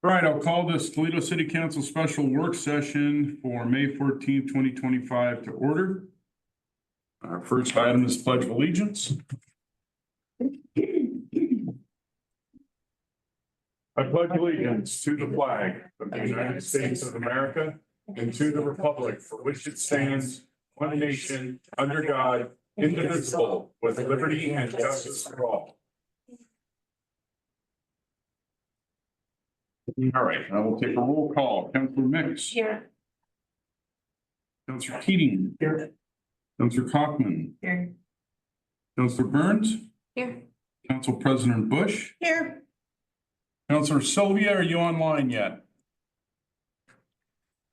All right, I'll call this Toledo City Council special work session for May 14th, 2025 to order. Our first item is Pledge of Allegiance. I pledge allegiance to the flag of the United States of America and to the republic for which it stands, one nation, under God, indivisible, with liberty and justice for all. All right, I will take a roll call. Councilor Mix. Here. Councilor Keating. Here. Councilor Kaufman. Here. Councilor Burns. Here. Council President Bush. Here. Councilor Sylvia, are you online yet?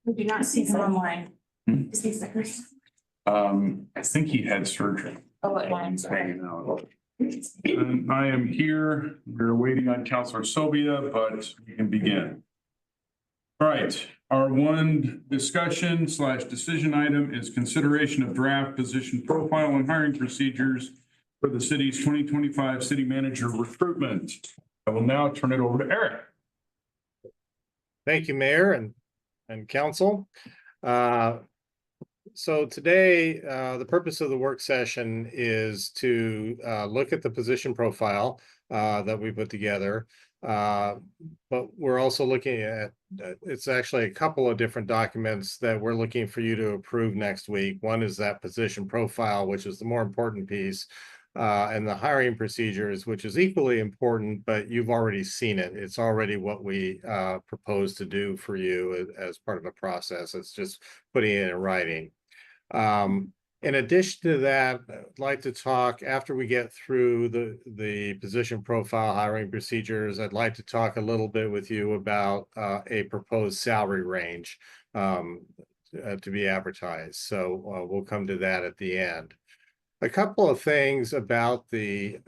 We do not see him online. Hmm. Is he sick? I think he had surgery. Oh, He's hanging out. And I am here. We're waiting on Councilor Sylvia, but we can begin. All right, our one discussion / decision item is consideration of draft position profile and hiring procedures for the city's 2025 city manager recruitment. I will now turn it over to Eric. Thank you, Mayor and Council. So today, the purpose of the work session is to look at the position profile that we put together. But we're also looking at, it's actually a couple of different documents that we're looking for you to approve next week. One is that position profile, which is the more important piece, and the hiring procedures, which is equally important, but you've already seen it. It's already what we propose to do for you as part of a process. It's just putting it in writing. In addition to that, I'd like to talk after we get through the position profile hiring procedures. I'd like to talk a little bit with you about a proposed salary range to be advertised. So we'll come to that at the end. A couple of things about the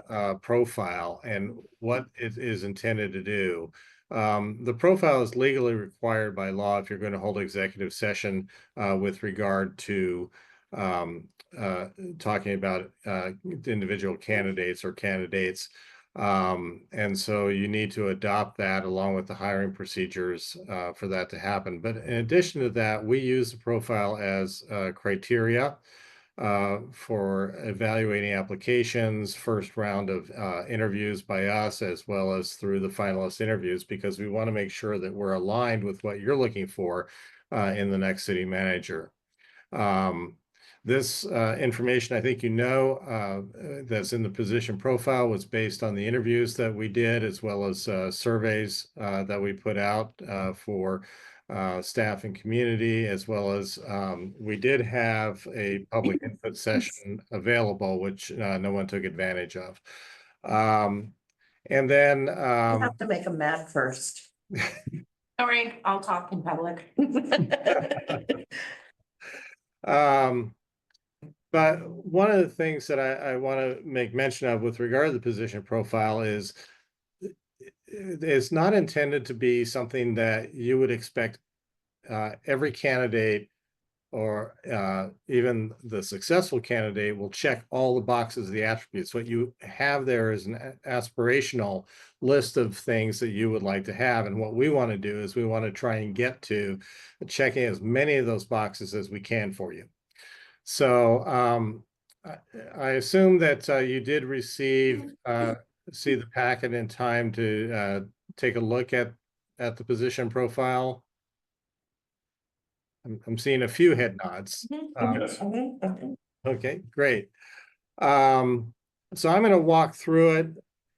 profile and what it is intended to do. The profile is legally required by law if you're going to hold executive session with regard to talking about individual candidates or candidates. And so you need to adopt that along with the hiring procedures for that to happen. But in addition to that, we use the profile as criteria for evaluating applications, first round of interviews by us, as well as through the finalist interviews, because we want to make sure that we're aligned with what you're looking for in the next city manager. This information, I think you know, that's in the position profile was based on the interviews that we did, as well as surveys that we put out for staff and community, as well as we did have a public input session available, which no one took advantage of. And then You have to make them mad first. All right, I'll talk in public. But one of the things that I want to make mention of with regard to the position profile is it's not intended to be something that you would expect every candidate or even the successful candidate will check all the boxes of the attributes. What you have there is an aspirational list of things that you would like to have. And what we want to do is we want to try and get to checking as many of those boxes as we can for you. So I assume that you did see the packet in time to take a look at the position profile. I'm seeing a few head nods. Okay, great. So I'm going to walk through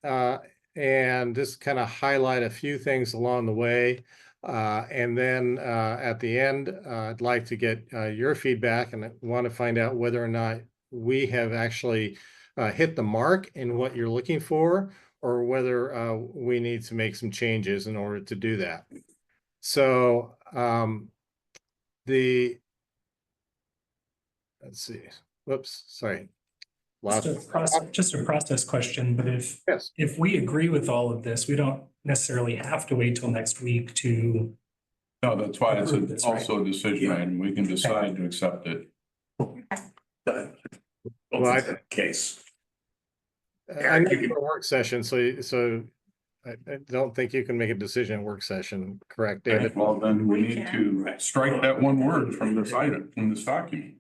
it and just kind of highlight a few things along the way. And then at the end, I'd like to get your feedback, and I want to find out whether or not we have actually hit the mark in what you're looking for, or whether we need to make some changes in order to do that. So let's see, whoops, sorry. Just a process question, but if we agree with all of this, we don't necessarily have to wait till next week to. No, that's why it's also a decision item. We can decide to accept it. Case. I need a work session, so I don't think you can make a decision in work session, correct, David? Well, then we We need can. to strike that one word from this item, from this document.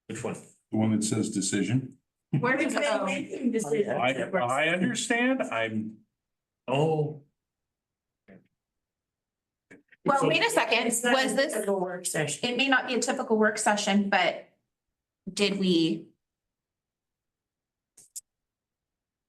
Which one? The one that says decision. Where did We've it been go? making decisions. I understand. I'm, Oh. Well, So- wait a second, It's not was a this, typical work session. it may not be a typical work session, but did we?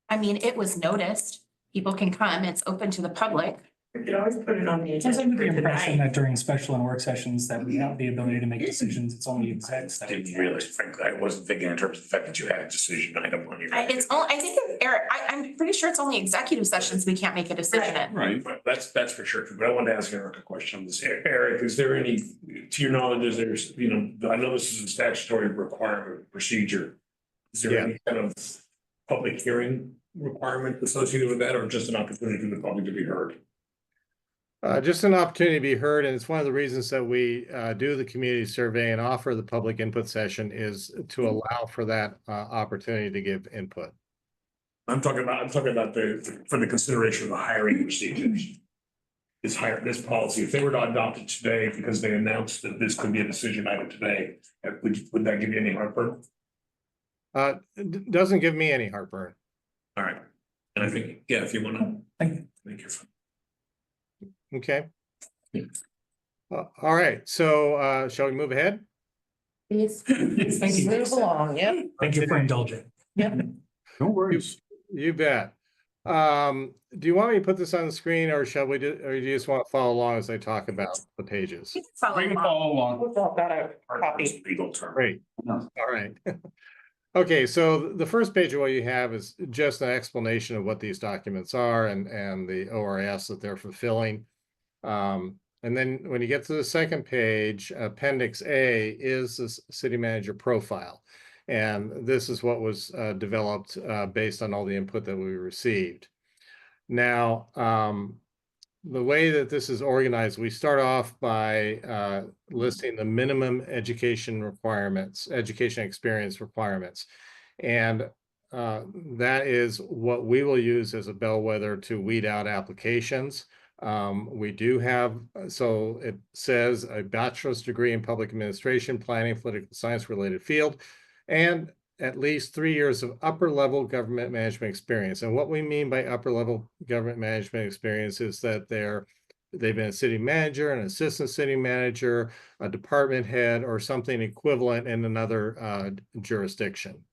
I mean, it was noticed, people can come, it's open to the public. We could always put it on the I was agenda under for the impression tonight. that during special and work sessions that we have the ability to make decisions. It's only execs that. Didn't realize, frankly, I wasn't thinking in terms of the fact that you had a decision item on your. It's only, I think, Eric, I'm pretty sure it's only executive sessions we can't make a decision in. right. But that's for sure, but I wanted to ask Eric a question on this. Eric, is there any, to your knowledge, is there's, I know this is a statutory requirement procedure. Is there any kind of public hearing requirement associated with that, or just an opportunity for the public to be heard? Just an opportunity to be heard, and it's one of the reasons that we do the community survey and offer the public input session is to allow for that opportunity to give input. I'm talking about for the consideration of the hiring procedures. This policy, if they were to adopt it today because they announced that this could be a decision item today, would that give you any heartburn? Doesn't give me any heartburn. All right, and I think, yeah, if you wanna, Thank you. Okay. Yeah. All right, so shall we move ahead? Please, Thank you. move along, yep. Thank you for indulging. No worries. You bet. Do you want me to put this on the screen, or shall we do, or do you just want to follow along as I talk about the pages? You can follow We can along. follow along. We've all got a Heartburn's copy. a legal term. Great. No. All right. Okay, so the first page of what you have is just an explanation of what these documents are and the ORS that they're fulfilling. And then when you get to the second page, Appendix A is the city manager profile. And this is what was developed based on all the input that we received. Now, the way that this is organized, we start off by listing the minimum education requirements, education experience requirements. And that is what we will use as a bellwether to weed out applications. We do have, so it says a bachelor's degree in public administration, planning, political science related field, and at least 3 years of upper level government management experience. And what we mean by upper level government management experience is that they've been a city manager, an assistant city manager, a department head, or something equivalent in another jurisdiction.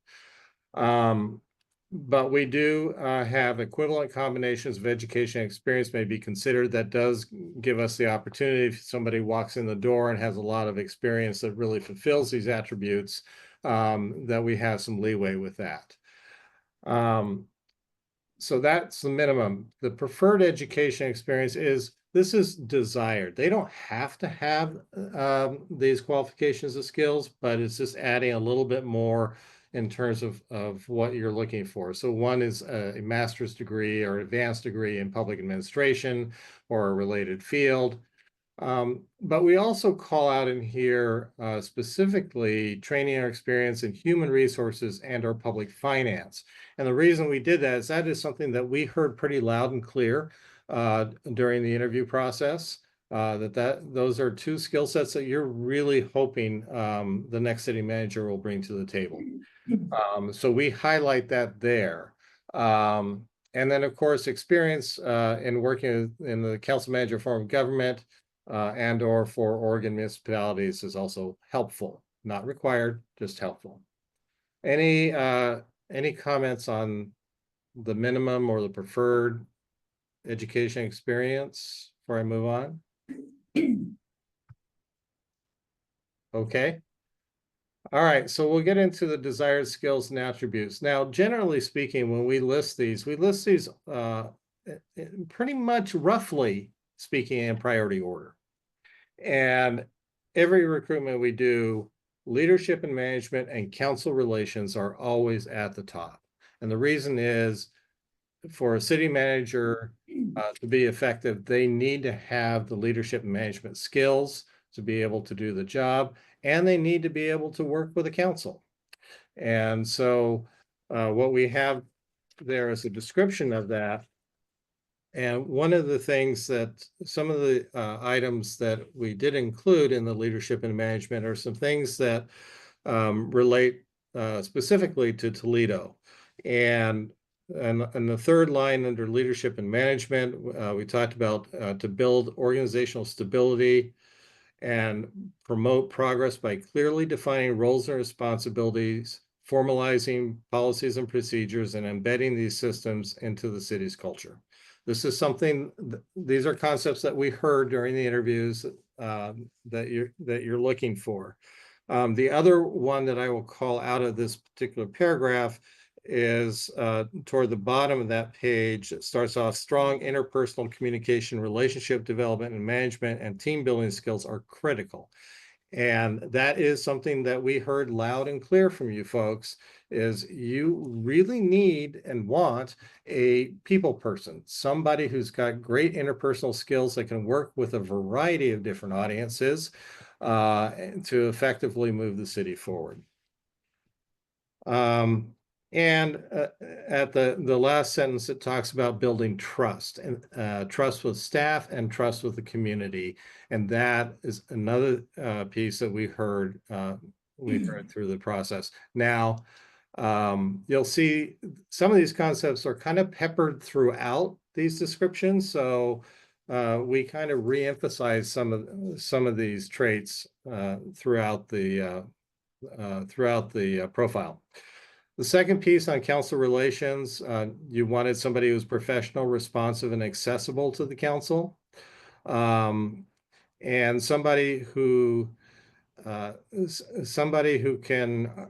But we do have equivalent combinations of education and experience may be considered. That does give us the opportunity, if somebody walks in the door and has a lot of experience that really fulfills these attributes, that we have some leeway with that. So that's the minimum. The preferred education experience this is desired. They don't have to have these qualifications and skills, but it's just adding a little bit more in terms of what you're looking for. So one is a master's degree or advanced degree in public administration or a related field. But we also call out in here specifically training or experience in human resources and or public finance. And the reason we did that is something that we heard pretty loud and clear during the interview process. Those are two skill sets that you're really hoping the next city manager will bring to the table. So we highlight that there. And then, of course, experience in working in the council manager form of government and or for Oregon municipalities is also helpful, not required, just helpful. Any comments on the minimum or the preferred education experience before I move on? Okay. All right, so we'll get into the desired skills and attributes. Now, generally speaking, when we list these pretty much roughly speaking in priority order. And every recruitment we do, leadership and management and council relations are always at the top. And the reason is for a city manager to be effective, they need to have the leadership and management skills to be able to do the job, and they need to be able to work with the council. And so what we have there is a description of that. And one of the things that some of the items that we did include in the leadership and management are some things that relate specifically to Toledo. And the third line under leadership and management, we talked about to build organizational stability and promote progress by clearly defining roles and responsibilities, formalizing policies and procedures, and embedding these systems into the city's culture. This is something, these are concepts that we heard during the interviews that you're looking for. The other one that I will call out of this particular paragraph is toward the bottom of that page. It starts off, strong interpersonal communication, relationship development, and management and team building skills are critical. And that is something that we heard loud and clear from you folks, is you really need and want a people person, somebody who's got great interpersonal skills that can work with a variety of different audiences to effectively move the city forward. And at the last sentence, it talks about building trust and trust with staff and trust with the community. And that is another piece that we heard through the process. Now, you'll see some of these concepts are kind of peppered throughout these descriptions. So we kind of reemphasize some of these traits throughout the profile. The second piece on council relations, you wanted somebody who's professional, responsive, and accessible to the council. And somebody who can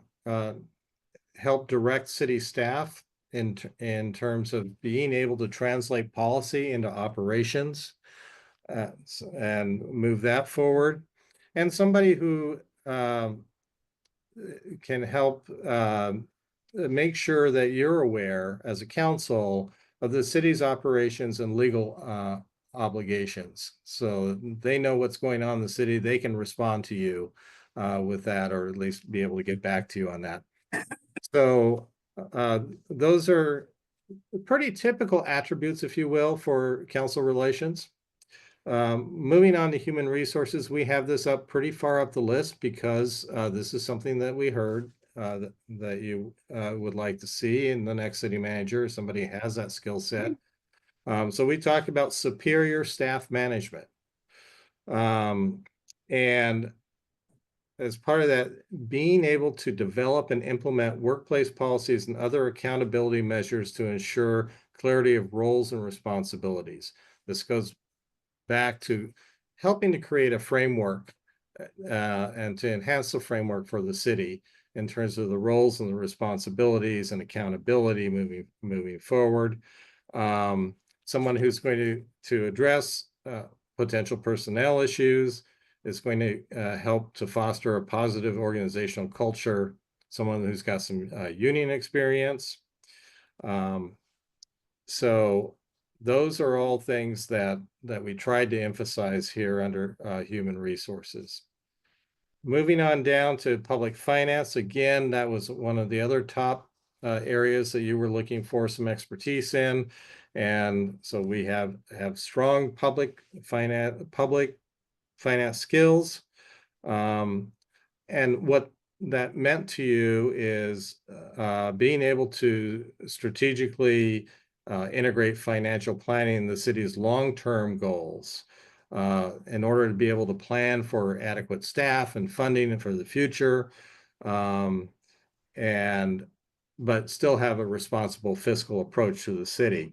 help direct city staff in terms of being able to translate policy into operations and move that forward. And somebody who can help make sure that you're aware as a council of the city's operations and legal obligations. So they know what's going on in the city. They can respond to you with that, or at least be able to get back to you on that. So those are pretty typical attributes, if you will, for council relations. Moving on to human resources, we have this up pretty far up the list because this is something that we heard that you would like to see in the next city manager. Somebody has that skill set. So we talked about superior staff management. And as part of that, being able to develop and implement workplace policies and other accountability measures to ensure clarity of roles and responsibilities. This goes back to helping to create a framework and to enhance the framework for the city in terms of the roles and the responsibilities and accountability moving forward. Someone who's going to address potential personnel issues, is going to help to foster a positive organizational culture, someone who's got some union experience. So those are all things that we tried to emphasize here under human resources. Moving on down to public finance, again, that was one of the other top areas that you were looking for some expertise in. And so we have strong public finance skills. And what that meant to you is being able to strategically integrate financial planning in the city's long-term goals in order to be able to plan for adequate staff and funding for the future, but still have a responsible fiscal approach to the city.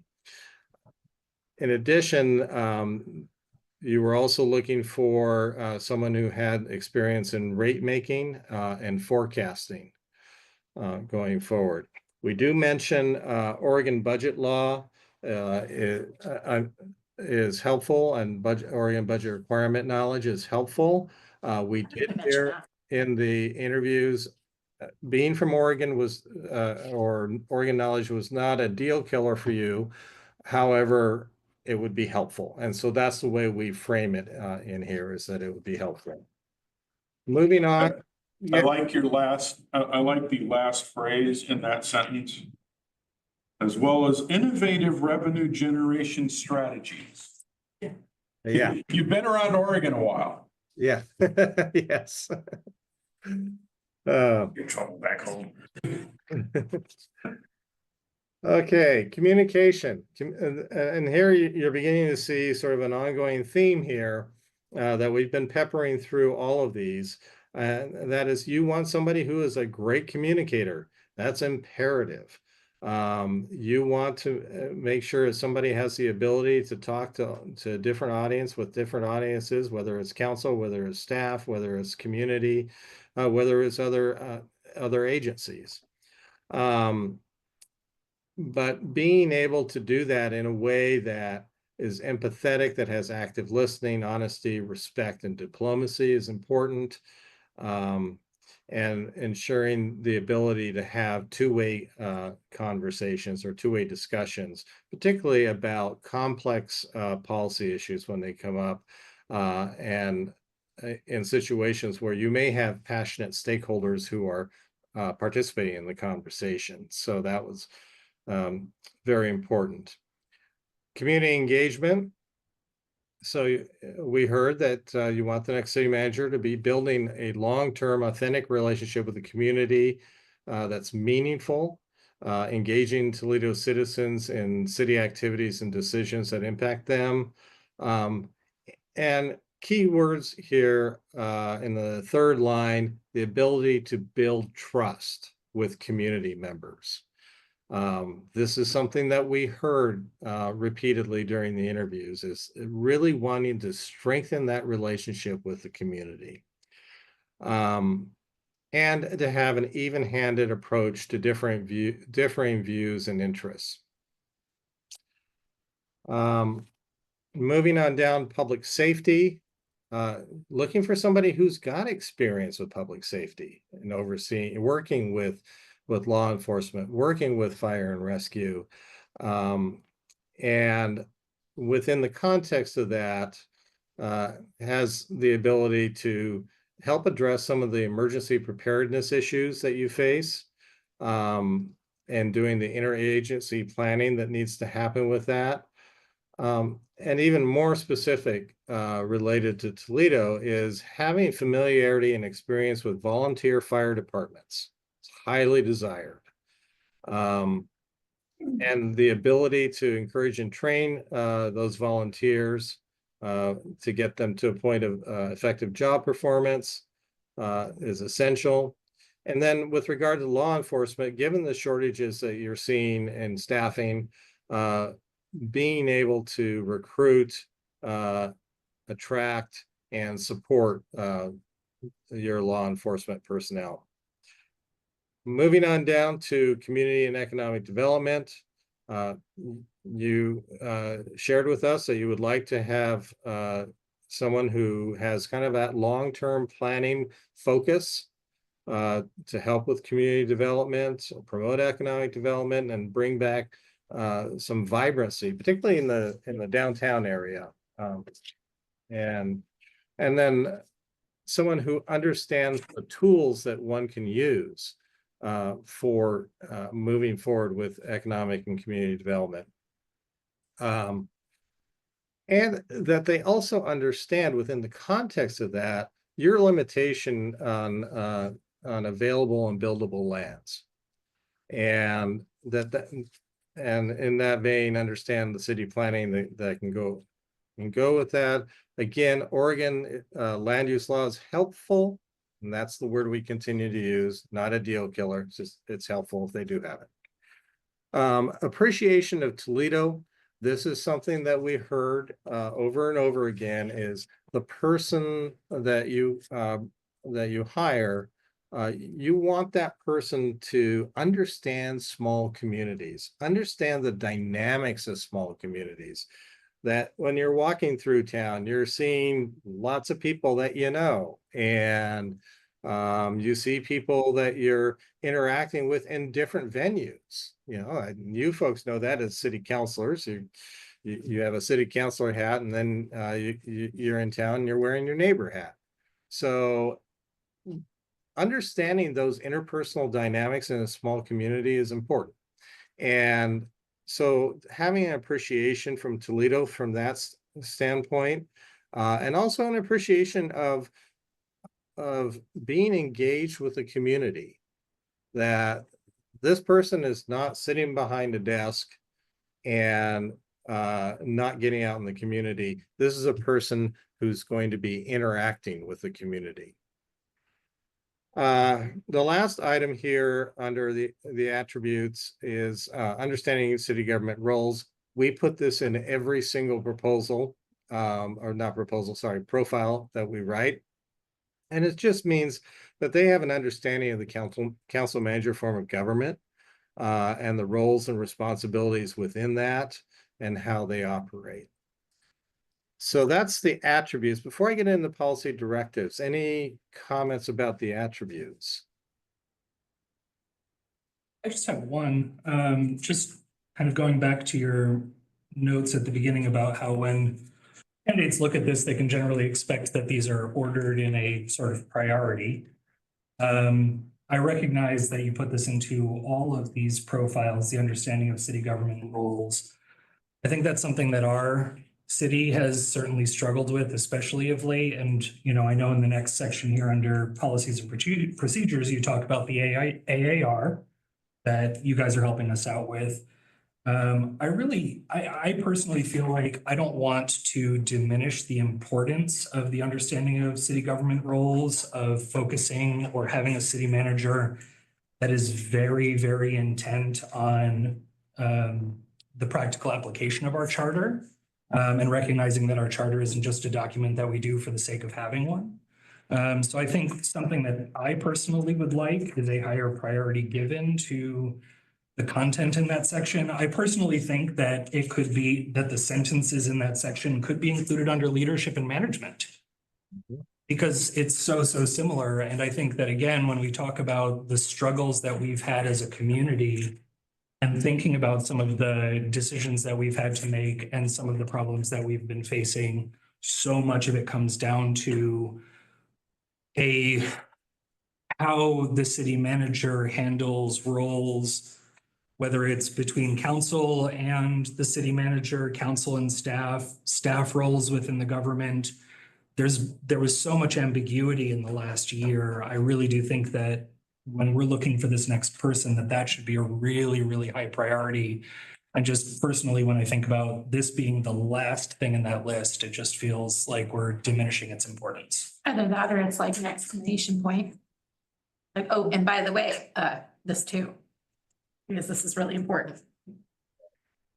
In addition, you were also looking for someone who had experience in rate making and forecasting going forward. We do mention Oregon budget law is helpful, and Oregon budget requirement knowledge is helpful. We did hear in the interviews, being from Oregon or Oregon knowledge was not a deal killer for you. However, it would be helpful. And so that's the way we frame it in here, is that it would be helpful. Moving on. I like your I like the last phrase in that sentence. as well as innovative revenue generation strategies. Yeah, You've been around Oregon a while. yeah, yes. Get trouble back home. Okay, communication. And here you're beginning to see sort of an ongoing theme here that we've been peppering through all of these. And that is, you want somebody who is a great communicator. That's imperative. You want to make sure that somebody has the ability to talk to a different audience with different audiences, whether it's council, whether it's staff, whether it's community, whether it's other agencies. But being able to do that in a way that is empathetic, that has active listening, honesty, respect, and diplomacy is important. And ensuring the ability to have two-way conversations or two-way discussions, particularly about complex policy issues when they come up, and in situations where you may have passionate stakeholders who are participating in the conversation. So that was very important. Community engagement. So we heard that you want the next city manager to be building a long-term, authentic relationship with the community that's meaningful, engaging Toledo citizens in city activities and decisions that impact them. And key words here in the third line, the ability to build trust with community members. This is something that we heard repeatedly during the interviews, is really wanting to strengthen that relationship with the community. And to have an even-handed approach to differing views and interests. Moving on down, public safety. Looking for somebody who's got experience with public safety and overseeing, working with law enforcement, working with fire and rescue. And within the context of that, has the ability to help address some of the emergency preparedness issues that you face, and doing the interagency planning that needs to happen with that. And even more specific related to Toledo is having familiarity and experience with volunteer fire departments. It's highly desired. And the ability to encourage and train those volunteers to get them to a point of effective job performance is essential. And then with regard to law enforcement, given the shortages that you're seeing in staffing, being able to recruit, attract, and support your law enforcement personnel. Moving on down to community and economic development. You shared with us that you would like to have someone who has kind of that long-term planning focus to help with community development, promote economic development, and bring back some vibrancy, particularly in the downtown area. And then someone who understands the tools that one can use for moving forward with economic and community development. And that they also understand within the context of that, your limitation on available and buildable lands. And and in that vein, understand the city planning that can go with that. Again, Oregon land use law is helpful, and that's the word we continue to use, not a deal killer. It's just, it's helpful if they do have it. Appreciation of Toledo. This is something that we heard over and over again, is the person that you hire, you want that person to understand small communities, understand the dynamics of small communities. That when you're walking through town, you're seeing lots of people that you know, and you see people that you're interacting with in different venues. You know, and you folks know that as city councilors. You have a city councilor hat, and then you're in town and you're wearing your neighbor hat. So understanding those interpersonal dynamics in a small community is important. And so having an appreciation from Toledo from that standpoint, and also an appreciation of being engaged with the community, that this person is not sitting behind a desk and not getting out in the community. This is a person who's going to be interacting with the community. The last item here under the attributes is understanding city government roles. We put this in every single proposal, or not proposal, sorry, profile that we write. And it just means that they have an understanding of the council manager form of government, and the roles and responsibilities within that and how they operate. So that's the attributes. Before I get into policy directives, any comments about the attributes? I just have one, just kind of going back to your notes at the beginning about how when candidates look at this, they can generally expect that these are ordered in a sort of priority. I recognize that you put this into all of these profiles, the understanding of city government roles. I think that's something that our city has certainly struggled with, especially of late. And, you know, I know in the next section here under policies and procedures, you talk about the AAR that you guys are helping us out with. I personally feel like I don't want to diminish the importance of the understanding of city government roles, of focusing or having a city manager that is very, very intent on the practical application of our charter, and recognizing that our charter isn't just a document that we do for the sake of having one. So I think something that I personally would like is a higher priority given to the content in that section. I personally think that it could be that the sentences in that section could be included under leadership and management, because it's so similar. And I think that, again, when we talk about the struggles that we've had as a community and thinking about some of the decisions that we've had to make and some of the problems that we've been facing, so much of it comes down to how the city manager handles roles, whether it's between council and the city manager, council and staff roles within the government. There was so much ambiguity in the last year. I really do think that when we're looking for this next person, that should be a really, really high priority. And just personally, when I think about this being the last thing in that list, it just feels like we're diminishing its importance. Either that or it's like an exclamation point. Like, oh, and by the way, this too, because this is really important.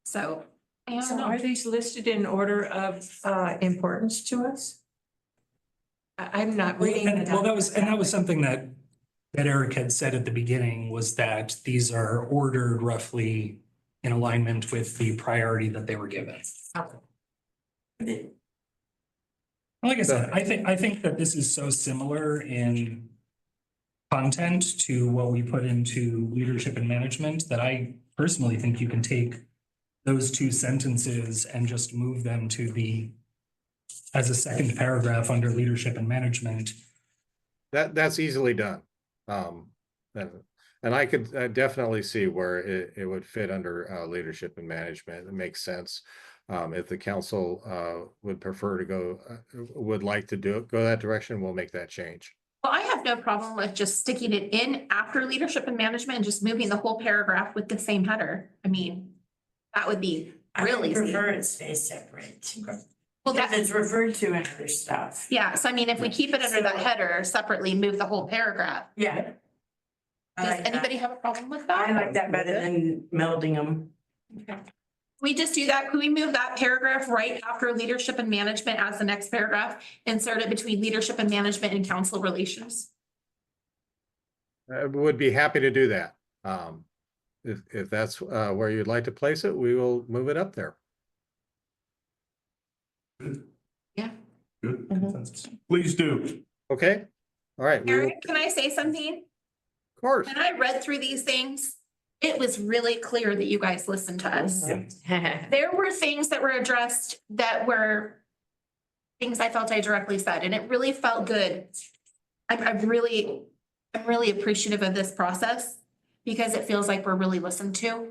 So, I don't So know. are these listed in order of importance to us? I'm not reading. Well, that was something that Eric had said at the beginning, was that these are ordered roughly in alignment with the priority that they were given. Like I said, I think that this is so similar in content to what we put into leadership and management that I personally think you can take those two sentences and just move them to as a second paragraph under leadership and management. That's easily done. And I could definitely see where it would fit under leadership and management. It makes sense. If the council would prefer to would like to go that direction, we'll make that change. Well, I have no problem with just sticking it in after leadership and management and just moving the whole paragraph with the same header. I mean, that would be really easy. I prefer it stay separate. Well, Because that, it's referred to in other stuff. yeah, so I mean, if we keep it under that header separately, move the whole paragraph. Yeah. I Does like that. anybody have a problem with I that? like that better than melding them. We just do that. Could we move that paragraph right after leadership and management as the next paragraph? Insert it between leadership and management and council relations. I would be happy to do that. If that's where you'd like to place it, we will move it up there. Yeah. Good. Mhm. Please do. Okay. All right. We will, Eric, can I say something? of course. When I read through these things, it was really clear that you guys listened to us. There were things that were addressed that were things I felt I directly said, and it really felt good. I'm really appreciative of this process because it feels like we're really listened to.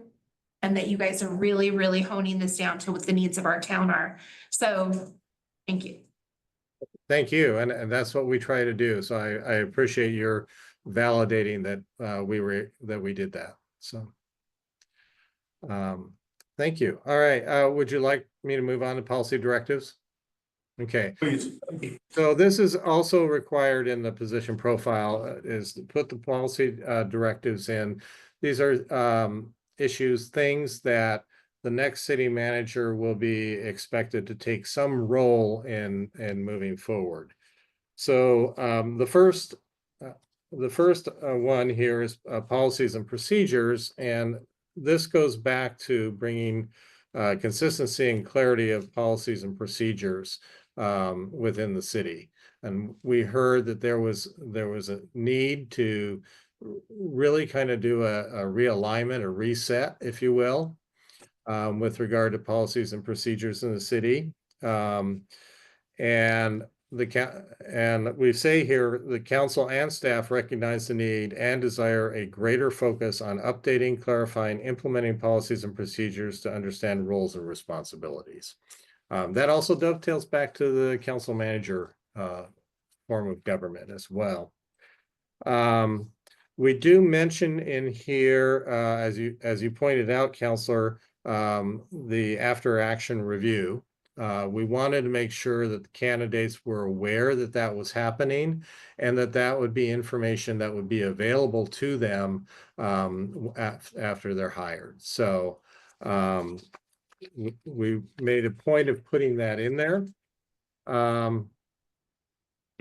and that you guys are really, really honing this down to what the needs of our town are. So, thank you. Thank you, and that's what we try to do. So I appreciate your validating that we did that. So thank you. All right, would you like me to move on to policy directives? Okay, Please. so this is also required in the position profile is to put the policy directives in. These are issues, things that the next city manager will be expected to take some role in moving forward. So the first one here is policies and procedures, and this goes back to bringing consistency and clarity of policies and procedures within the city. And we heard that there was a need to really kind of do a realignment, a reset, if you will, with regard to policies and procedures in the city. And we say here, the council and staff recognize the need and desire a greater focus on updating, clarifying, implementing policies and procedures to understand roles and responsibilities. That also dovetails back to the council manager form of government as well. We do mention in here, as you pointed out, Councilor, the after action review. We wanted to make sure that the candidates were aware that that was happening and that that would be information that would be available to them after they're hired. So we made a point of putting that in there.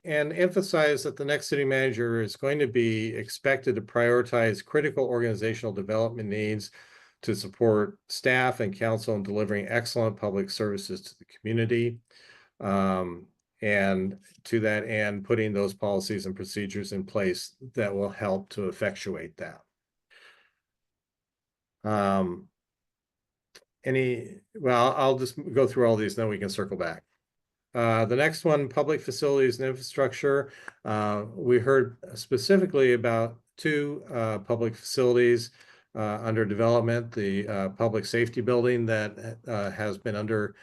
And emphasize that the next city manager is going to be expected to prioritize critical organizational development needs to support staff and council in delivering excellent public services to the community. And to that end, putting those policies and procedures in place that will help to effectuate that. Well, I'll just go through all these, then we can circle back. The next one, public facilities and infrastructure. We heard specifically about two public facilities under development, the public safety building that has been under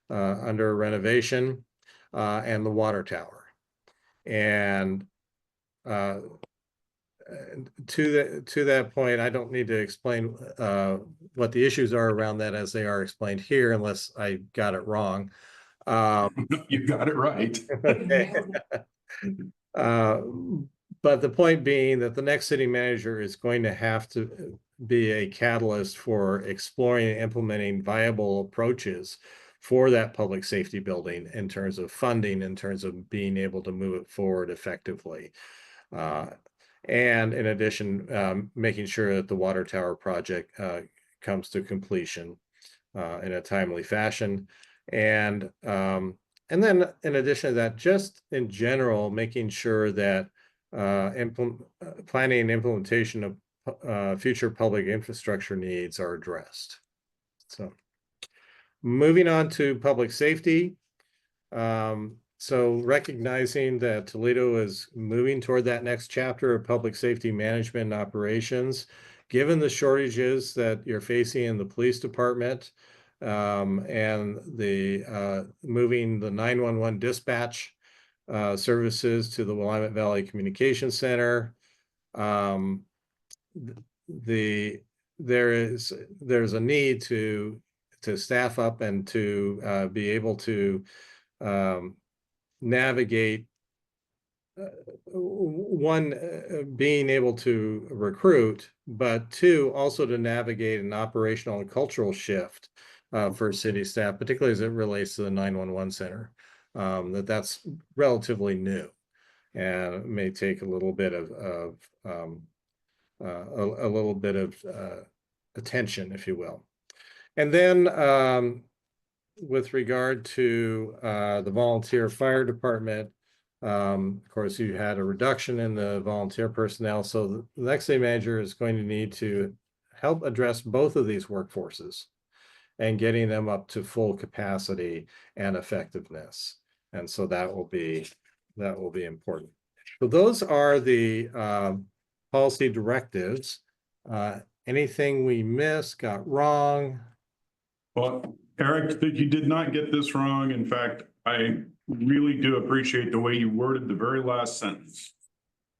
renovation, and the water tower. And to that point, I don't need to explain what the issues are around that as they are explained here, unless I got it wrong. You got it right. Okay. But the point being that the next city manager is going to have to be a catalyst for exploring and implementing viable approaches for that public safety building in terms of funding, in terms of being able to move it forward effectively. And in addition, making sure that the water tower project comes to completion in a timely fashion. And then in addition to that, just in general, making sure that planning and implementation of future public infrastructure needs are addressed. So moving on to public safety. So recognizing that Toledo is moving toward that next chapter of public safety management and operations, given the shortages that you're facing in the police department, and the moving the 911 dispatch services to the Willamette Valley Communication Center. There's a need to staff up and to be able to navigate being able to recruit, but two, also to navigate an operational and cultural shift for city staff, particularly as it relates to the 911 center. That's relatively new and may take a little bit of attention, if you will. And then with regard to the volunteer fire department, of course, you had a reduction in the volunteer personnel. So the next city manager is going to need to help address both of these workforces and getting them up to full capacity and effectiveness. And so that will be important. So those are the policy directives. anything we missed, got wrong? Well, Eric, that you did not get this wrong. In fact, I really do appreciate the way you worded the very last sentence.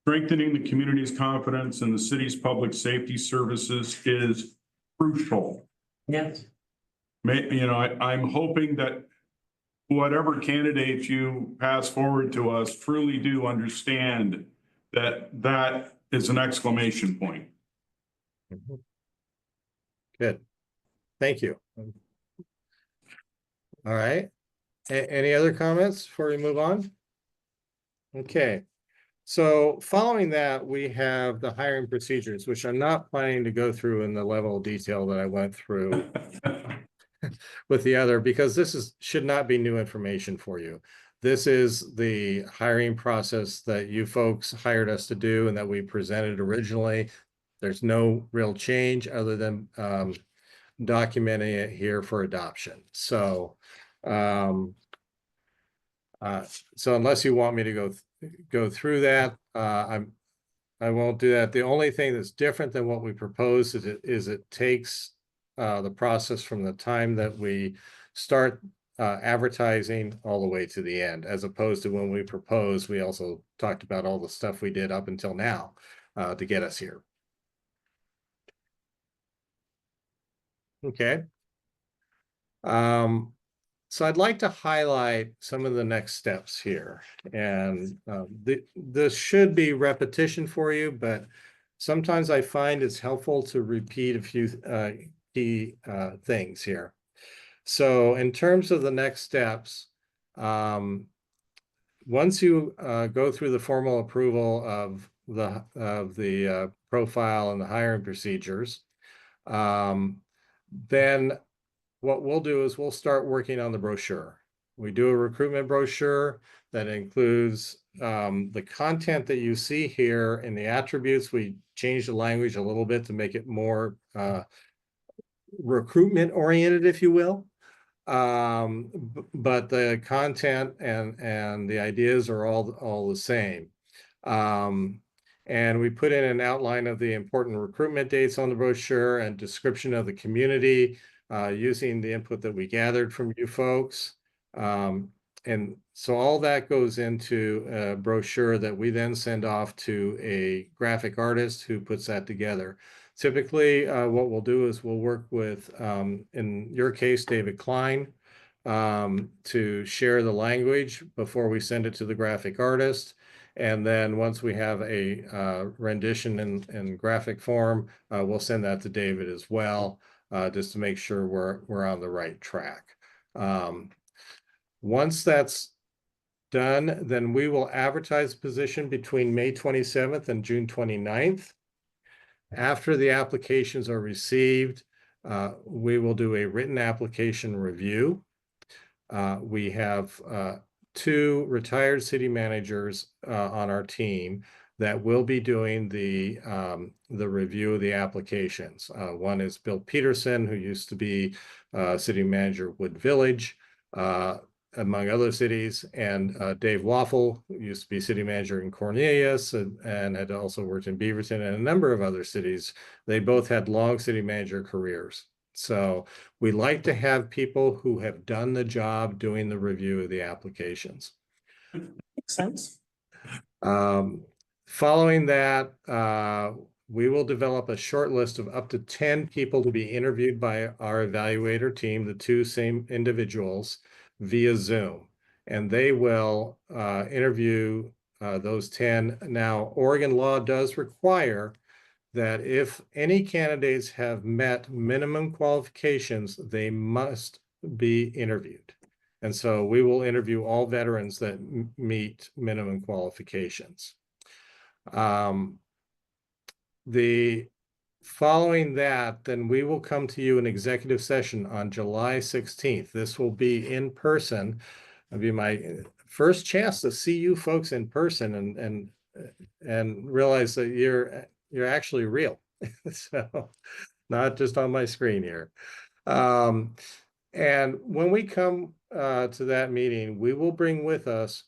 Strengthening the community's confidence in the city's public safety services is crucial. Yes. I'm hoping that whatever candidates you pass forward to us truly do understand that that is an exclamation point. Good. Thank you. All right. Any other comments before we move on? Okay. So following that, we have the hiring procedures, which I'm not planning to go through in the level of detail that I went through with the other, because this should not be new information for you. This is the hiring process that you folks hired us to do and that we presented originally. There's no real change other than documenting it here for adoption. So so unless you want me to go through that, I won't do that. The only thing that's different than what we proposed is it takes the process from the time that we start advertising all the way to the end, as opposed to when we proposed, we also talked about all the stuff we did up until now to get us here. Okay. So I'd like to highlight some of the next steps here, and this should be repetition for you, but sometimes I find it's helpful to repeat a few key things here. So in terms of the next steps, once you go through the formal approval of the profile and the hiring procedures, then what we'll do is we'll start working on the brochure. We do a recruitment brochure that includes the content that you see here in the attributes. We changed the language a little bit to make it more recruitment oriented, if you will. But the content and the ideas are all the same. And we put in an outline of the important recruitment dates on the brochure and description of the community, using the input that we gathered from you folks. And so all that goes into a brochure that we then send off to a graphic artist who puts that together. Typically, what we'll do is we'll work with, in your case, David Klein, to share the language before we send it to the graphic artist. And then once we have a rendition in graphic form, we'll send that to David as well. Just to make sure we're on the right track. Once that's done, then we will advertise the position between May 27th and June 29th. After the applications are received, we will do a written application review. We have 2 retired city managers on our team that will be doing the review of the applications. One is Bill Peterson, who used to be city manager of Wood Village, among other cities, and Dave Waffle, who used to be city manager in Cornelius and had also worked in Beaverton and a number of other cities. They both had long city manager careers. So we like to have people who have done the job doing the review of the applications. Makes sense. Following that, we will develop a short list of up to 10 people to be interviewed by our evaluator team, the 2 same individuals, via Zoom. And they will interview those 10. Now, Oregon law does require that if any candidates have met minimum qualifications, they must be interviewed. And so we will interview all veterans that meet minimum qualifications. Following that, then we will come to you in executive session on July 16th. This will be in person. It'll be my first chance to see you folks in person and realize that you're actually real. So not just on my screen here. And when we come to that meeting, we will bring with us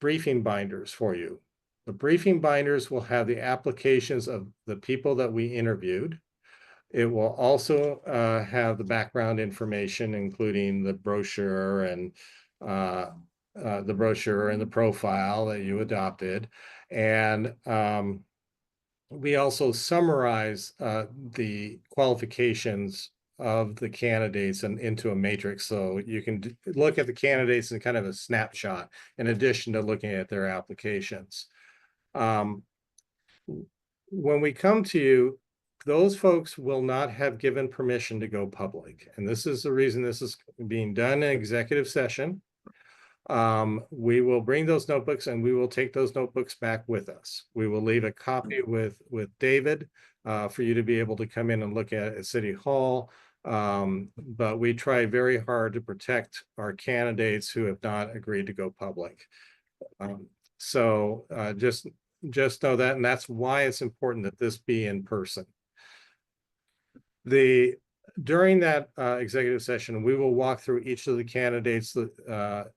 briefing binders for you. The briefing binders will have the applications of the people that we interviewed. It will also have the background information, including the brochure and the profile that you adopted. And we also summarize the qualifications of the candidates and into a matrix. So you can look at the candidates in kind of a snapshot in addition to looking at their applications. When we come to you, those folks will not have given permission to go public. And this is the reason this is being done in executive session. We will bring those notebooks and we will take those notebooks back with us. We will leave a copy with David for you to be able to come in and look at City Hall. But we try very hard to protect our candidates who have not agreed to go public. Just know that, and that's why it's important that this be in person. During that executive session, we will walk through each of the candidates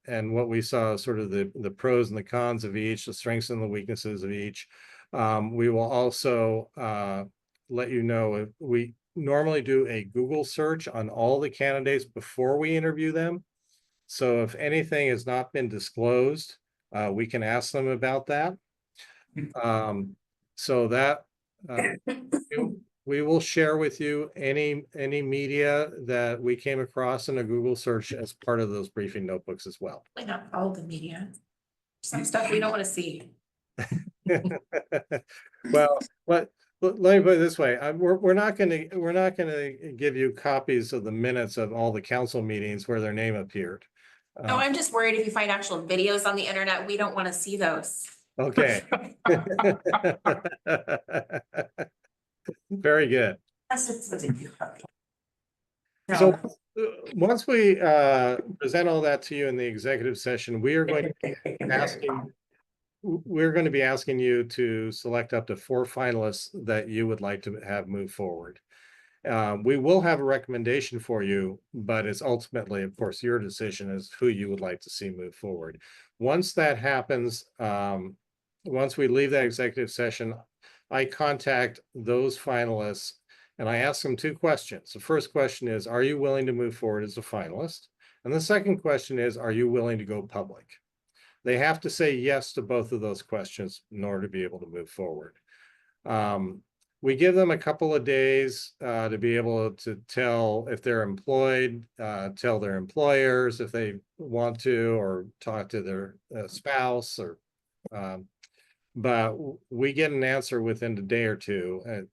and what we saw, sort of the pros and the cons of each, the strengths and the weaknesses of each. We will also let you know if we normally do a Google search on all the candidates before we interview them. So if anything has not been disclosed, we can ask them about that. So that we will share with you any media that we came across in a Google search as part of those briefing notebooks as well. Like not all the media. Some stuff we don't want to see. Well, let me put it this way. We're not going to give you copies of the minutes of all the council meetings where their name appeared. No, I'm just worried if you find actual videos on the internet, we don't want to see those. Okay. Very good. So once we present all that to you in the executive session, we are going to be asking you to select up to 4 finalists that you would like to have move forward. We will have a recommendation for you, but it's ultimately, of course, your decision as who you would like to see move forward. Once that happens, once we leave that executive session, I contact those finalists and I ask them 2 questions. The first question is, are you willing to move forward as a finalist? And the second question is, are you willing to go public? They have to say yes to both of those questions in order to be able to move forward. We give them a couple of days to be able to tell if they're employed, tell their employers if they want to, or talk to their spouse, or but we get an answer within a day or 2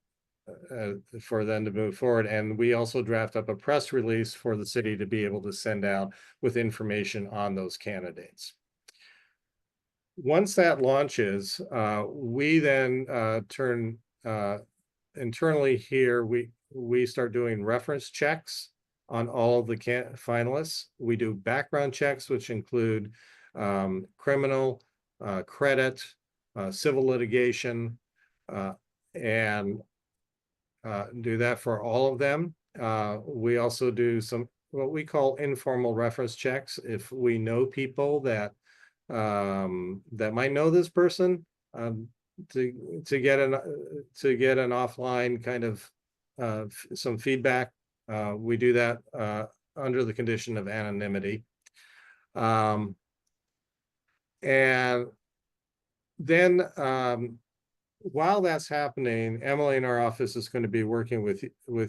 for them to move forward. And we also draft up a press release for the city to be able to send out with information on those candidates. Once that launches, we then turn internally here, we start doing reference checks on all of the finalists. We do background checks, which include criminal, credit, civil litigation, and do that for all of them. We also do some what we call informal reference checks. If we know people that might know this person, to get an offline kind of some feedback, we do that under the condition of anonymity. And then while that's happening, Emily in our office is going to be working with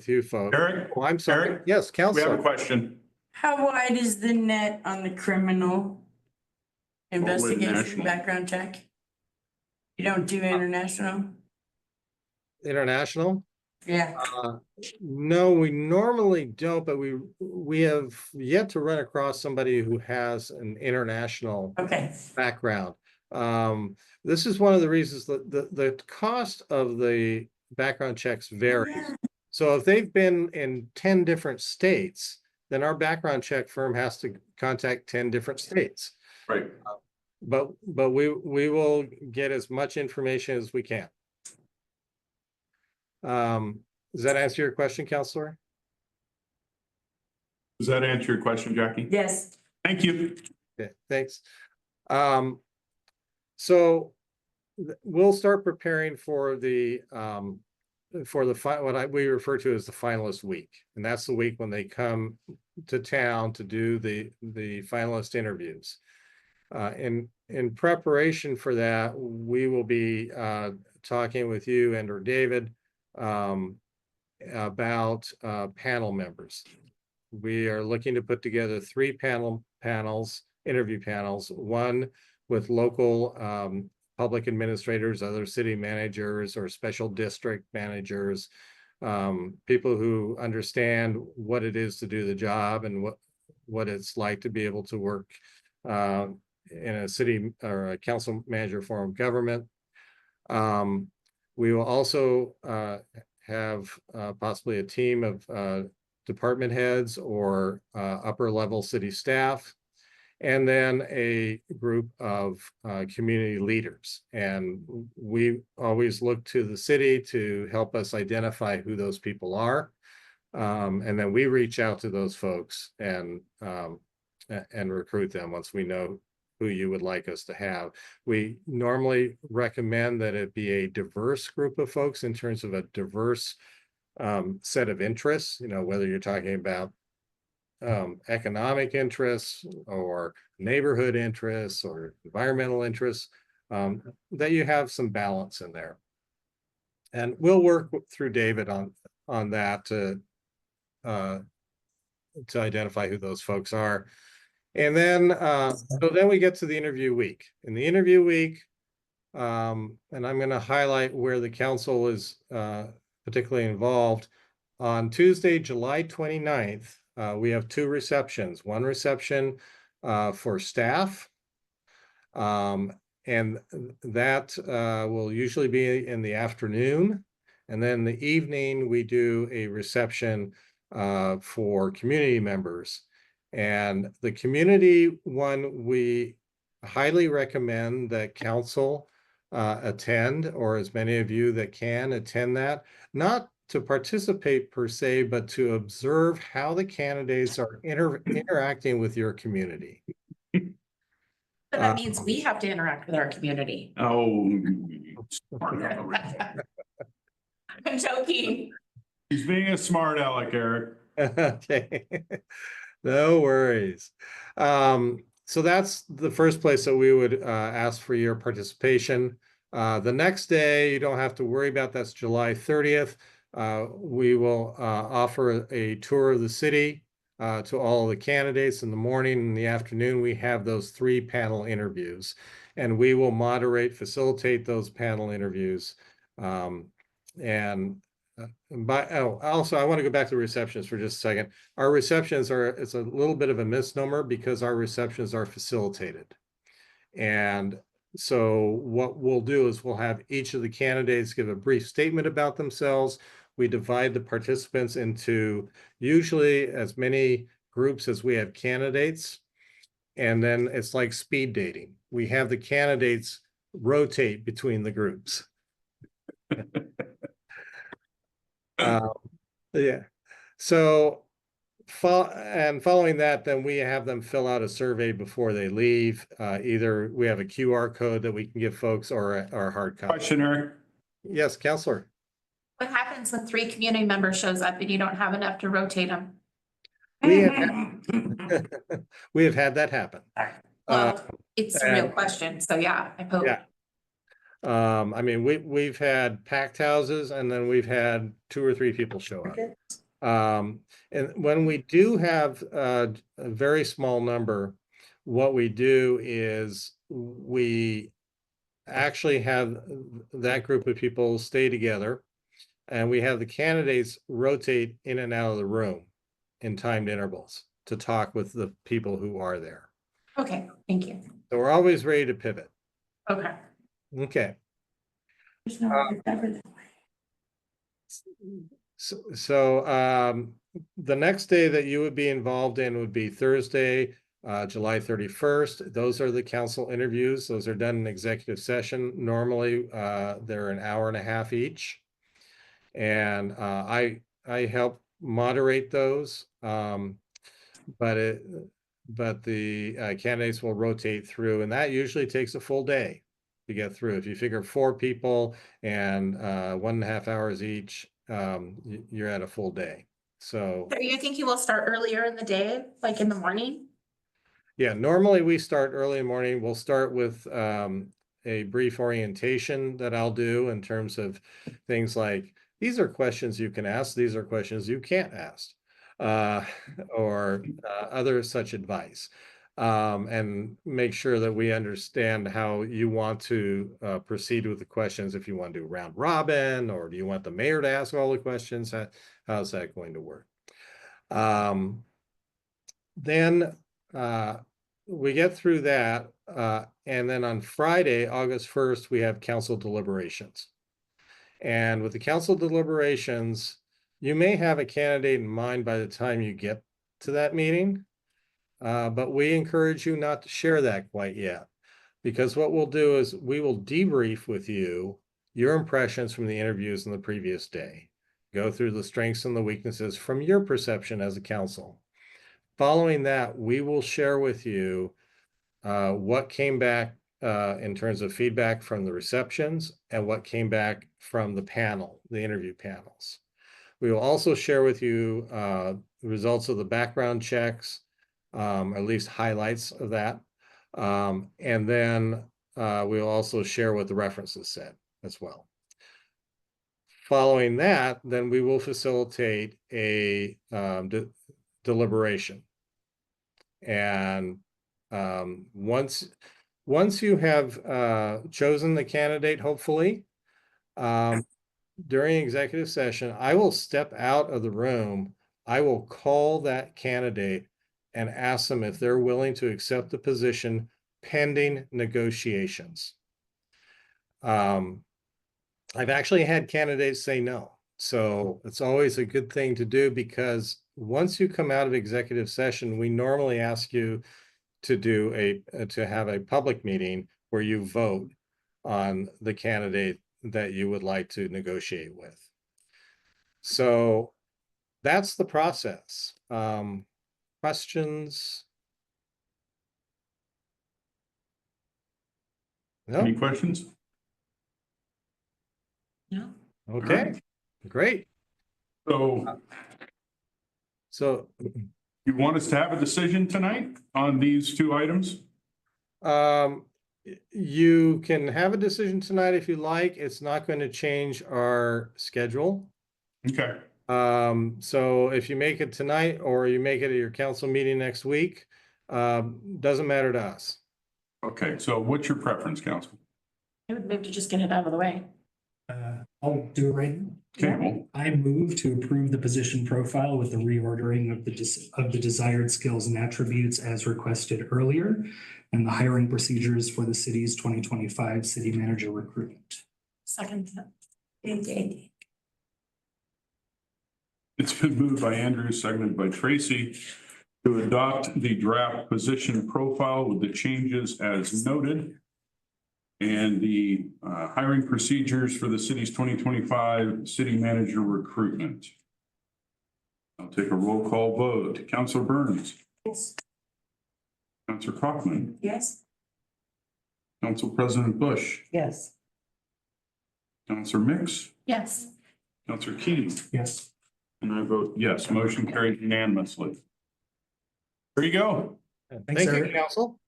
you folks. Eric? Oh, I'm sorry. Eric? Yes, We have a Counselor. question. How wide is the net on the criminal investigation national? background check? You don't do international? International? Yeah, No, we normally don't, but we have yet to run across somebody who has an international okay. background. This is one of the reasons that the cost of the background checks varies. So if they've been in 10 different states, then our background check firm has to contact 10 different states. Right. But we will get as much information as we can. Does that answer your question, Counselor? Does that answer your question, Jackie? Yes. Thank you. Okay, thanks. So we'll start preparing for the for we refer to as the finalist week. And that's the week when they come to town to do the finalist interviews. In preparation for that, we will be talking with you and or David about panel members. We are looking to put together 3 interview panels, one with local public administrators, other city managers or special district managers, people who understand what it is to do the job and what it's like to be able to work in a city or a council manager form of government. We will also have possibly a team of department heads or upper level city staff, and then a group of community leaders. And we always look to the city to help us identify who those people are. And then we reach out to those folks and recruit them once we know who you would like us to have. We normally recommend that it be a diverse group of folks in terms of a diverse set of interests, whether you're talking about economic interests or neighborhood interests or environmental interests, that you have some balance in there. And we'll work through David on that to identify who those folks are. And then so then we get to the interview week. In the interview week, and I'm going to highlight where the council is particularly involved. On Tuesday, July 29th, we have 2 receptions. One reception for staff, and that will usually be in the afternoon. And then the evening, we do a reception for community members. And the community one, we highly recommend that council attend, or as many of you that can attend that, not to participate per se, but to observe how the candidates are interacting with your community. But that means we have to interact with our community. Oh. I'm joking. He's being a smart aleck, Eric. Okay. No worries. So that's the first place that we would ask for your participation. The next day, you don't have to worry about, that's July 30th. We will offer a tour of the city to all the candidates in the morning. In the afternoon, we have those 3 panel interviews, and we will facilitate those panel interviews. Also, I want to go back to receptions for just a second. Our receptions it's a little bit of a misnomer because our receptions are facilitated. And so what we'll do is we'll have each of the candidates give a brief statement about themselves. We divide the participants into usually as many groups as we have candidates. And then it's like speed dating. We have the candidates rotate between the groups. Yeah. So following that, then we have them fill out a survey before they leave. Either we have a QR code that we can give folks or a hard copy. Question, Eric. Yes, Counselor. What happens when 3 community members shows up and you don't have enough to rotate them? We have had that happen. Well, it's a real question. So yeah, I hope. Yeah. I mean, we've had packed houses, and then we've had 2 or 3 people show up. And when we do have a very small number, what we do is we actually have that group of people stay together, and we have the candidates rotate in and out of the room in timed intervals to talk with the people who are there. Okay, thank you. So we're always ready to pivot. Okay. Okay. So the next day that you would be involved in would be Thursday, July 31st. Those are the council interviews. Those are done in executive session. Normally, they're an hour and a half each. And I help moderate those, but the candidates will rotate through, and that usually takes a full day. to get through. If you figure 4 people and 1.5 hours each, you're at a full day. So So you think you will start earlier in the day, like in the morning? yeah, normally we start early in the morning. We'll start with a brief orientation that I'll do in terms of things like, these are questions you can ask, these are questions you can't ask, or other such advice. And make sure that we understand how you want to proceed with the questions. If you want to do round robin, or do you want the mayor to ask all the questions? How's that going to work? Then we get through that, and then on Friday, August 1st, we have council deliberations. And with the council deliberations, you may have a candidate in mind by the time you get to that meeting, but we encourage you not to share that quite yet, because what we'll do is we will debrief with you your impressions from the interviews in the previous day, go through the strengths and the weaknesses from your perception as a council. Following that, we will share with you what came back in terms of feedback from the receptions and what came back from the panel, the interview panels. We will also share with you the results of the background checks, at least highlights of that. And then we'll also share what the references said as well. Following that, then we will facilitate a deliberation. And once you have chosen the candidate, hopefully, during executive session, I will step out of the room. I will call that candidate and ask them if they're willing to accept the position pending negotiations. I've actually had candidates say no. So it's always a good thing to do, because once you come out of executive session, we normally ask you to have a public meeting where you vote on the candidate that you would like to negotiate with. So that's the process. Questions? No? Any questions? No. Okay, Alright. great. So So you want us to have a decision tonight on these 2 items? you can have a decision tonight if you like. It's not going to change our schedule. Okay. So if you make it tonight or you make it at your council meeting next week, doesn't matter to us. Okay, so what's your preference, council? I would move to just get it out of the way. I'll do it right now. Okay, well, I move to approve the position profile with the reordering of the desired skills and attributes as requested earlier, and the hiring procedures for the city's 2025 city manager recruitment. Second. it's been moved by Andrew, seconded by Tracy, to adopt the draft position profile with the changes as noted, and the hiring procedures for the city's 2025 city manager recruitment. I'll take a roll call vote. Councilor Burns. Yes. Councilor Kaufman. Yes. Council President Bush. Yes. Councilor Mix. Yes. Councilor Keating. Yes. And I vote yes. Motion carried unanimously. There you go. Thank you, Eric. council.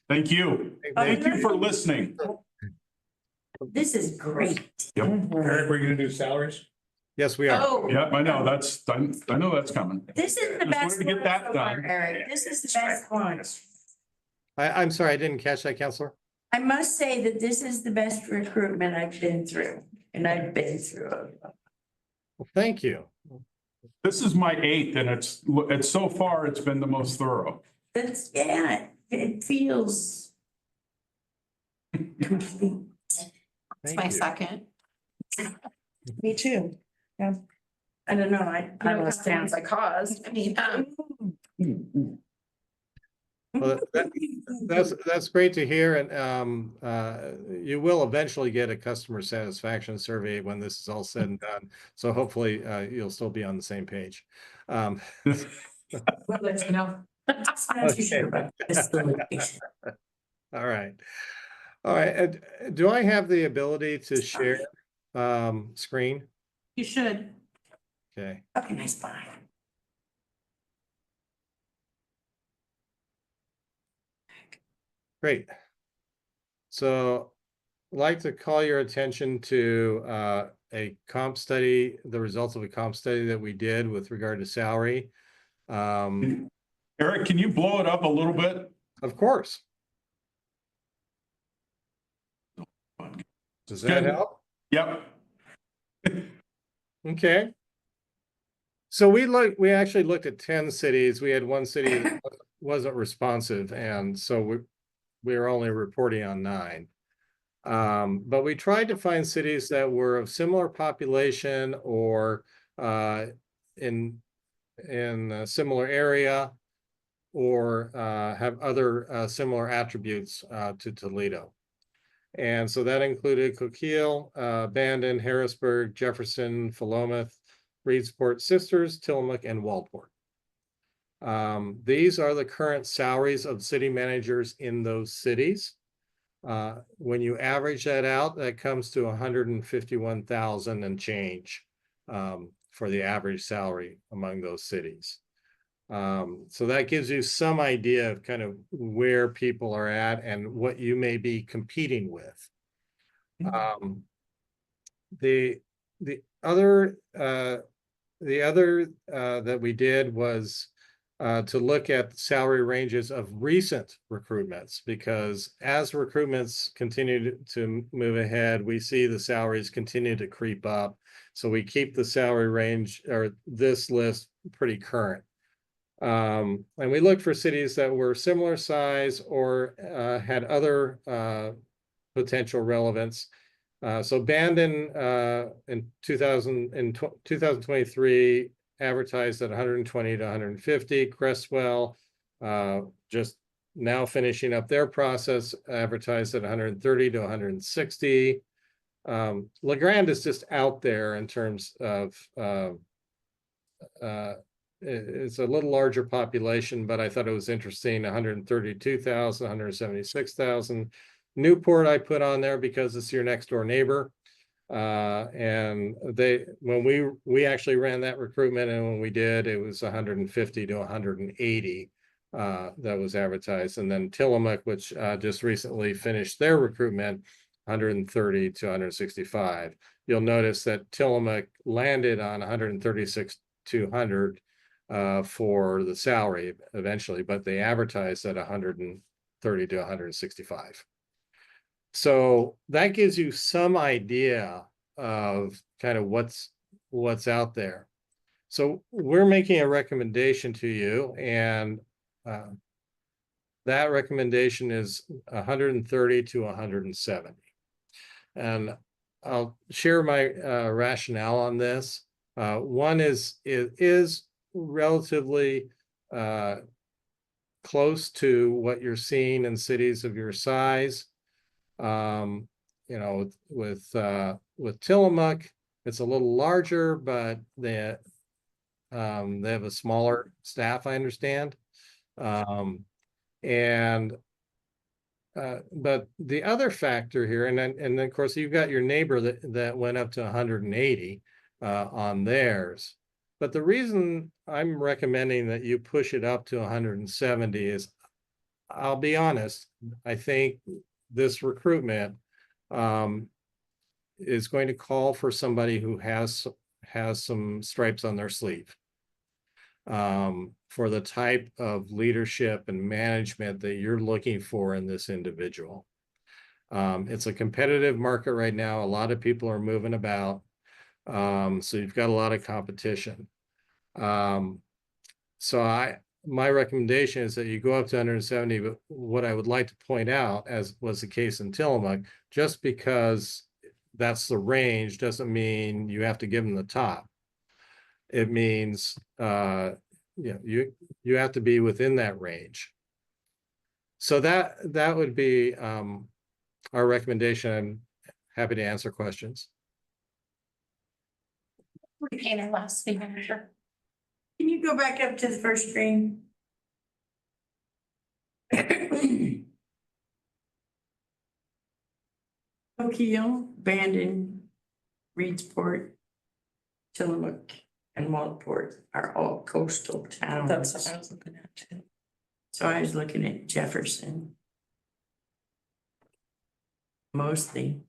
Thank you. Thank you for listening. This is great. Eric, we're gonna do salaries? Yes, we are. Oh, Yeah, I know, I know that's coming. This is the Just best wanted to get one that so far, done. Eric. This is the best one. I'm sorry, I didn't catch that, Counselor. I must say that this is the best recruitment I've been through, and I've been through it. Well, thank you. This is my 8th, and it's so far, it's been the most thorough. That's, yeah, it feels complete. it's Thank my you. second. Me too. I don't know, I I don't lost know count. I caused. I mean, Well, that's great to hear, and you will eventually get a customer satisfaction survey when this is all said and done. So hopefully you'll still be on the same page. We'll let you know. Okay. All right. All right, do I have the ability to share screen? You should. Okay, Okay, nice spot. great. So I'd like to call your attention to a comp study, the results of a comp study that we did with regard to salary. Eric, can you blow it up a little bit? Of course. Does that Good. help? Yep. Okay. So we actually looked at 10 cities. We had one city that wasn't responsive, and so we were only reporting on 9. But we tried to find cities that were of similar population or in a similar area or have other similar attributes to Toledo. And so that included Coquille, Bandon, Harrisburg, Jefferson, Philomath, Reedsport, Sisters, Tillamook, and Waldport. These are the current salaries of city managers in those cities. When you average that out, that comes to 151,000 and change for the average salary among those cities. So that gives you some idea of kind of where people are at and what you may be competing with. The other that we did was to look at salary ranges of recent recruitments, because as recruitments continue to move ahead, we see the salaries continue to creep up. So we keep the salary range or this list pretty current. And we looked for cities that were similar size or had other potential relevance. So Bandon in 2023 advertised at 120 to 150. Crestwell just now finishing up their process, advertised at 130 to 160. LeGrand is just out there in terms of it's a little larger population, but I thought it was interesting. 132,000, 176,000. Newport I put on there because it's your next door neighbor. And when we actually ran that recruitment, and when we did, it was 150 to 180 that was advertised. And then Tillamook, which just recently finished their recruitment, 130 to 165. You'll notice that Tillamook landed on 136 to 100 for the salary eventually, but they advertised at 130 to 165. So that gives you some idea of kind of what's out there. So we're making a recommendation to you, and that recommendation is 130 to 170. And I'll share my rationale on this. One is it is relatively close to what you're seeing in cities of your size. You know, with Tillamook, it's a little larger, but they have a smaller staff, I understand. But the other factor here, and then of course you've got your neighbor that went up to 180 on theirs. But the reason I'm recommending that you push it up to 170 is, I'll be honest, I think this recruitment is going to call for somebody who has some stripes on their sleeve for the type of leadership and management that you're looking for in this individual. It's a competitive market right now. A lot of people are moving about. So you've got a lot of competition. So my recommendation is that you go up to 170, but what I would like to point out, as was the case in Tillamook, just because that's the range doesn't mean you have to give them the top. It means you have to be within that range. So that would be our recommendation. I'm happy to answer questions. Retainer last city manager. Can you go back up to the first screen? Oak Hill, Bandon, Reedsport, Tillamook, and Walport are all coastal towns. That's what I was looking at too. So I was looking at Jefferson. Mostly.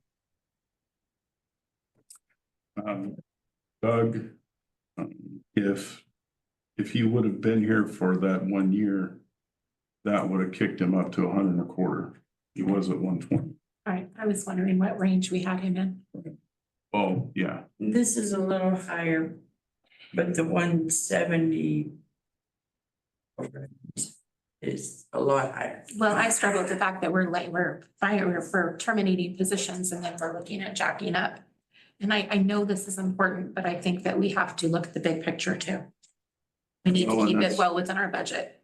Doug, if he would have been here for that 1 year, that would have kicked him up to 125. He was at 120. All right, I was wondering what range we had him in. Oh, yeah. This is a little higher, but the 170 is a lot higher. Well, I struggle with the fact that we're terminating positions and then we're looking at jacking up. And I know this is important, but I think that we have to look at the big picture too. We need to Well, and keep it that's- well within our budget.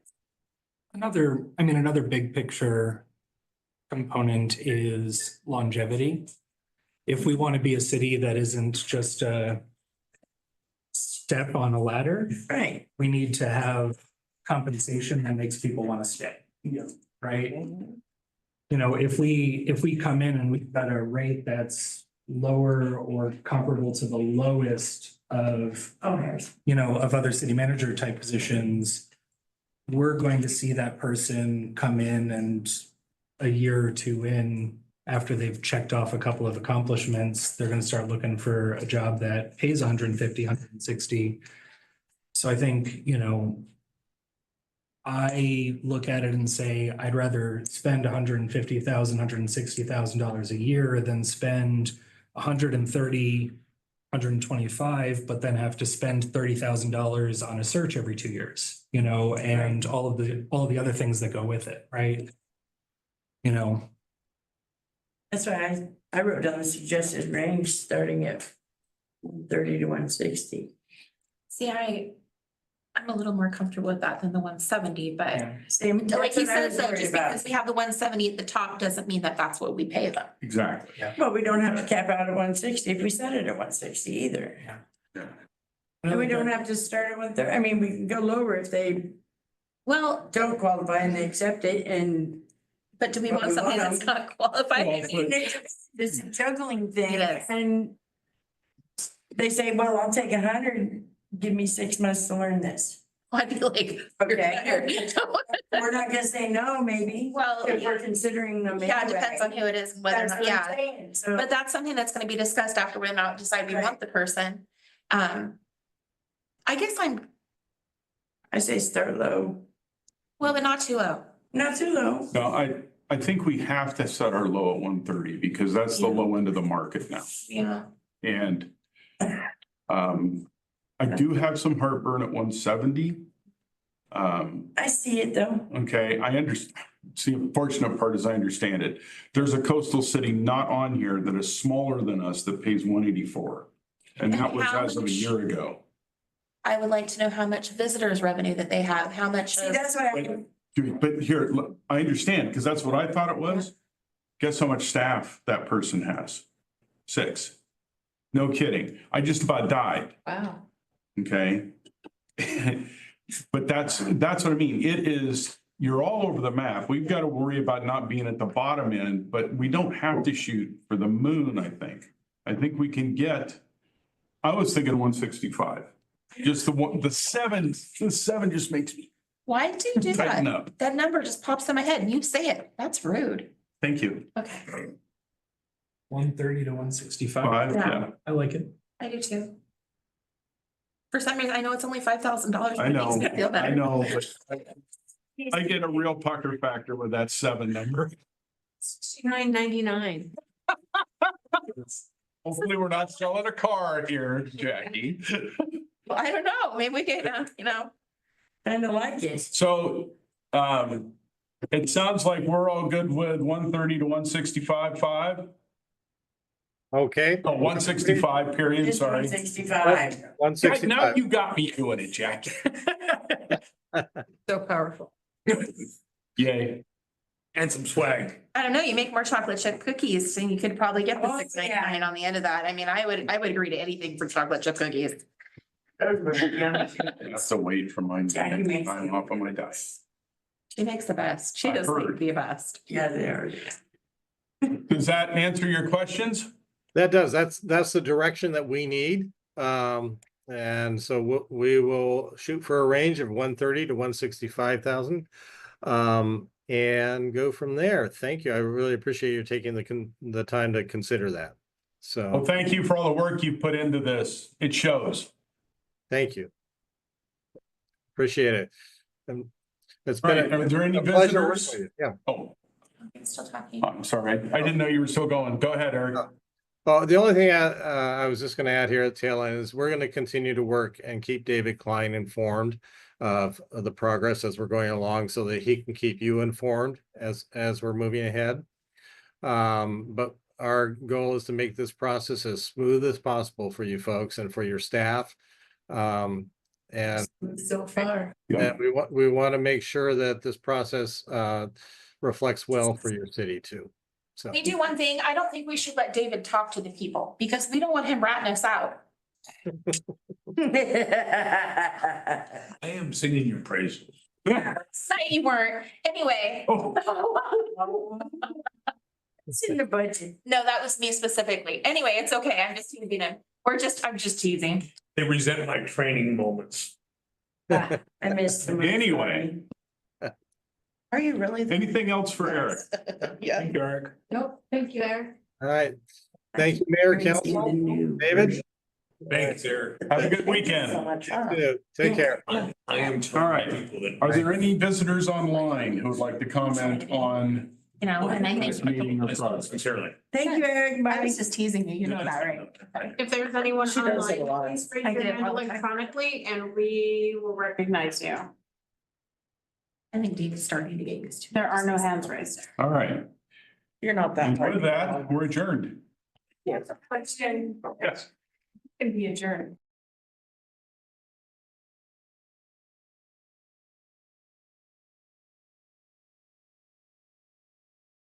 Another big picture component is longevity. If we want to be a city that isn't just a step on a ladder, Right. we need to have compensation that makes people want to stay. Right? You know, if we come in and we've got a rate that's lower or comparable to the lowest of, of other city manager type positions, we're going to see that person come in and a year or two in, after they've checked off a couple of accomplishments, they're going to start looking for a job that pays 150, 160. So I think, I look at it and say, I'd rather spend $150,000, $160,000 a year than spend 130, 125, but then have to spend $30,000 on a search every 2 years, and all of the other things that go with it, right? That's why I wrote down the suggested range starting at 130 to 160. See, I'm a little more comfortable with that than the 170, but Same, like he says, though, worried just about. because we have the 170 at the top doesn't mean that that's what we pay them. Exactly. Well, we don't have to cap out at 160 if we set it at 160 either. And we don't have to start at 130. I mean, we can go lower if they Well, don't qualify and they accept it and. but do we But want we something want that's them. not qualified? I mean, it's a juggling thing. It is. And they say, well, I'll take 100, give me 6 months to learn this. I'd be like, Okay. We're not gonna say no, maybe. Well, If we're considering them yeah, it anyway. depends on who it is and whether or That's not, what I'm yeah. saying. So But that's something that's gonna be discussed after we not decide we Right. want the person. I guess I say start low, well, but not too low. not too low. No, I think we have to set our low at 130 because that's the Yeah. low end of the market now. Yeah. And I do have some heartburn at 170. I see it though. Okay, I understand. See, the fortunate part is I understand it. There's a coastal city not on here that is smaller than us that pays 184. And that was how as of a much- year ago. I would like to know how much visitors revenue that they have, how much See, of, that's why I, But here, look, I understand, because that's what I thought it was. Guess how much staff that person has? 6. No kidding. I just about died, Wow. okay? But that's what I mean. It is, you're all over the map. We've got to worry about not being at the bottom end, but we don't have to shoot for the moon, I think. I think we can get, I was thinking 165. Just the seven just makes me why do you do tighten that? up. That number just pops in my head and you say it. That's rude. Thank you. Okay, 130 to 165. 5, Yeah. yeah. I like it. I do too. For some reason, I know it's only $5,000. I know, Feel better. I know, but I get a real pucker factor with that 7 number. $69.99. Hopefully, we're not selling a car here, Jackie. Well, I don't know. Maybe we can, kind of like it. So, it sounds like we're all good with 130 to 165.5. Okay. Oh, 165 period, Just sorry. 165. Now 165. you got me doing it, Jackie. So powerful. Yay. And some swag. I don't know. You make more chocolate chip cookies and you could probably get the Oh, $6.99 on the end of that. I mean, I would agree to anything for chocolate chip cookies. That's the weight from mine. Jackie makes I'm it. off on my diet. She makes the best. She I've does make heard. the best. Yeah, they are. Does that answer your questions? That does, that's the direction that we need. And so we will shoot for a range of 130 to 165,000. And go from there. Thank you. I really appreciate you taking the time to consider that. Well, So, thank you for all the work you put into this. It shows. thank you. Appreciate it. And it's All been right, are there any a pleasure working visitors? with you. Yeah. Oh, I'm still talking. I'm sorry. I didn't know you were still going. Go ahead, Eric. Well, the only thing I was just going to add here at tail end is we're going to continue to work and keep David Klein informed of the progress as we're going along so that he can keep you informed as we're moving ahead. But our goal is to make this process as smooth as possible for you folks and for your staff. And So far. Yeah. we want to make sure that this process reflects well for your city too. So. We do one thing, I don't think we should let David talk to the people because we don't want him ratting us out. I am singing your praises. Say you weren't. Anyway. Oh, It's in the budget. No, that was me specifically. Anyway, it's okay. I'm just teasing him. I'm just teasing. They resent my training moments. I missed them. Anyway. Are you really? Anything else for Eric? Yeah. Thank you, Eric. Nope. Thank you, Eric. All right. Thank you, Mayor, Council, David. Thanks, Eric. Have a good weekend. Take care. I am. All right. People that- Are there any visitors online who would like to comment on You know, and I think. this meeting or product? Sincerely. Thank you, Eric. I Bye. was just teasing you. You know that, right? If there's anyone She does it a lot. online, please raise I your did hand all the time. electronically and we will recognize you. I think David's starting to get used to. There are no hands raised. All right. You're not And that. with that, we're adjourned. Yes. Question Yes. can be adjourned.